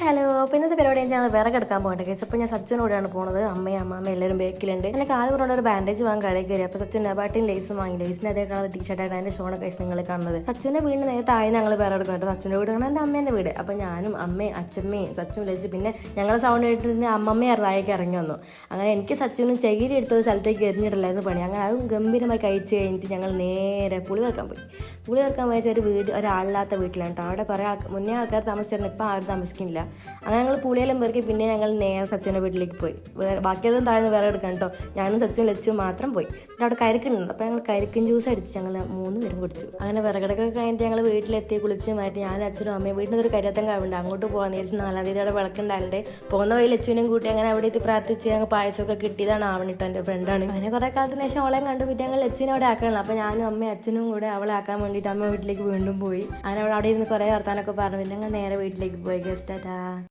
Hello. അപ്പോൾ ഇന്നത്തെ പരിപാടി ഞങ്ങൾ വിറകെടുക്കാൻ പോകട്ടെ കേസ്. അപ്പോൾ ഞാൻ സച്ചിനോടെയാണ് പോകുന്നത്. അമ്മയും അമ്മ എല്ലാവരും ബേക്കിലുണ്ട്. എൻ്റെ കാല് കൊണ്ടുള്ള ഒരു ബാൻഡേജ് വാങ്ങാൻ കടയിൽ കയറി. അപ്പോൾ സച്ചിൻ നബാട്ടിയും ലേസും വാങ്ങി. ലേസിന് അതേ കളർ ടീഷർട്ടായിട്ട് അതിൻ്റെ ഷോണ കേസ് നിങ്ങൾ കാണുന്നത്. സച്ചിൻ്റെ വീടിന് നേരെ താഴെ ഞങ്ങൾ വിറകെടുക്കും കേട്ടോ. സച്ചിൻ്റെ വീട് കാണാൻ എൻ്റെ അമ്മേൻ്റെ വീട്. അപ്പോൾ ഞാനും അമ്മയും അച്ഛമ്മയും സച്ചും ലേച്ച് പിന്നെ ഞങ്ങളെ സൗണ്ട് കേട്ടിട്ട് അമ്മമ്മയും താഴേക്ക് ഇറങ്ങി വന്നു. അങ്ങനെ എനിക്ക് സച്ചിനും ചകിരി എടുത്തൊരു സ്ഥലത്തേക്ക് എറിഞ്ഞിട്ടില്ലായിരുന്നു പണി. അങ്ങനെ അതും ഗംഭീരമായി കഴിച്ച് കഴിഞ്ഞിട്ട് ഞങ്ങൾ നേരെ പുളി വെക്കാൻ പോയി. പുളി വെക്കാൻ പോയച്ചാൽ ഒരു വീട് ഒരാളില്ലാത്ത വീട്ടിലാണ് കേട്ടോ. അവിടെ കുറേ മുന്നേ ആൾക്കാർ താമസിച്ചിരുന്നു. ഇപ്പോൾ ആരും താമസിക്കുന്നില്ല. അങ്ങനെ ഞങ്ങൾ പുളിയെല്ലാം പേർക്ക് പിന്നെ ഞങ്ങൾ നേരെ സച്ചിൻ്റെ വീട്ടിലേക്ക് പോയി. ബാക്കിയെല്ലാം താഴ്ന്ന് വേറെ എടുക്കാൻ കേട്ടോ. ഞാനും സച്ചും ലച്ചും മാത്രം പോയി. എന്നിട്ട് അവിടെ കരിക്കുന്നുണ്ട്. അപ്പോൾ ഞങ്ങൾ കരിക്കൻ ജ്യൂസ് അടിച്ച് ഞങ്ങൾ 3 പേരും കുടിച്ചു. അങ്ങനെ വിറകടക്കൊക്കെ കഴിഞ്ഞിട്ട് ഞങ്ങൾ വീട്ടിലെത്തി കുളിച്ച് മാറ്റി ഞാനും അച്ഛനും അമ്മയും വീട്ടിൽ നിന്നൊരു കരിയത്തം കാവുണ്ട്. അങ്ങോട്ട് പോകാൻ നേരിച്ച് 4-ാം തീയതി അവിടെ വിളക്കുണ്ടായിട്ട് പോകുന്ന വഴി ലച്ചുവിനെയും കൂട്ടി അങ്ങനെ അവിടെ എത്തി പ്രാർത്ഥിച്ച് ഞങ്ങൾ പായസമൊക്കെ കിട്ടിയതാണ്. ആവണിട്ടോ എൻ്റെ ഫ്രണ്ടാണ്. അങ്ങനെ കുറേ കാലത്തിന് ശേഷം അവളെയും കണ്ടു. പിന്നെ ഞങ്ങൾ ലച്ചുവിനെ അവിടെ ആക്കാനുള്ള. അപ്പോൾ ഞാനും അമ്മയും അച്ഛനും കൂടെ അവളെ ആക്കാൻ വേണ്ടിയിട്ട് അമ്മ വീട്ടിലേക്ക് വീണ്ടും പോയി. അങ്ങനെ അവിടെ ഇരുന്ന് കുറേ വർത്താനൊക്കെ പറഞ്ഞു. പിന്നെ ഞങ്ങൾ നേരെ വീട്ടിലേക്ക് പോയി. ഗസ്റ്റാ.